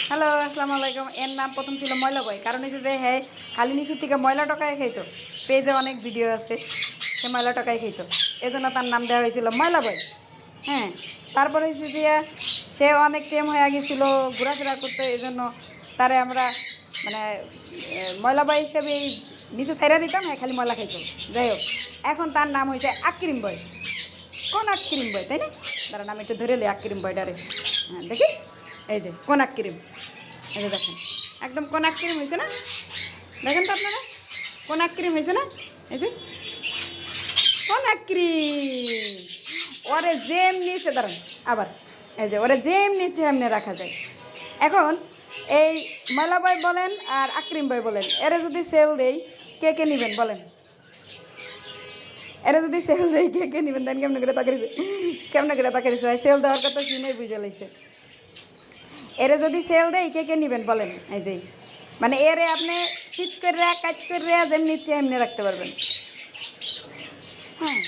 Hello আসসালামু আলাইকুম। এর নাম প্রথম ছিল ময়লা বয়, কারণ এই যে হ্যাঁ খালি নিচের থেকে ময়লা টকায় খাইতো। পেজে অনেক ভিডিও আছে, সে ময়লা টকায় খাইতো, এই জন্য তার নাম দেওয়া হয়েছিল ময়লা বয়। হ্যাঁ, তারপরে হচ্ছে যে সে অনেক টাইম হয়ে গেছিলো ঘোরাফেরা করতে, এই জন্য তারে আমরা মানে ময়লা বয় হিসেবে নিচে ছাইরা দিতাম, হ্যাঁ খালি ময়লা খাইতো। যাই হোক, এখন তার নাম হয়েছে আক্রিম বয়। কোন আক্রিম বয়, তাই না? তার নাম একটু ধরে লি আক্রিম বয়টারে। হ্যাঁ দেখি, এই যে কোন আক্রিম, এই যে দেখেন একদম কোন আক্রিম হয়েছে না? দেখেন তো আপনারা কোন আক্রিম হয়েছে না? এই যে কোন আক্রিম, ওরে জেম নিচে দাঁড়ান আবার, এই যে ওরে জেম নিচে এমনি রাখা যায়। এখন এই ময়লা বয় বলেন আর আক্রিম বয় বলেন, এরা যদি সেল দেই কে কে নেবেন বলেন? এরা যদি সেল দেয় কে কে নেবেন? দেন কেমন করে তাকাইছে, কেমন করে তাকাইছে, সেল দেওয়ার কথা শুনে বুঝে লাইছে। এরে যদি সেল দেয় কে কে নেবেন বলেন? এই যে মানে এরে আপনি চিট করে কাজ করে যেমনি এমনি রাখতে পারবেন। হ্যাঁ।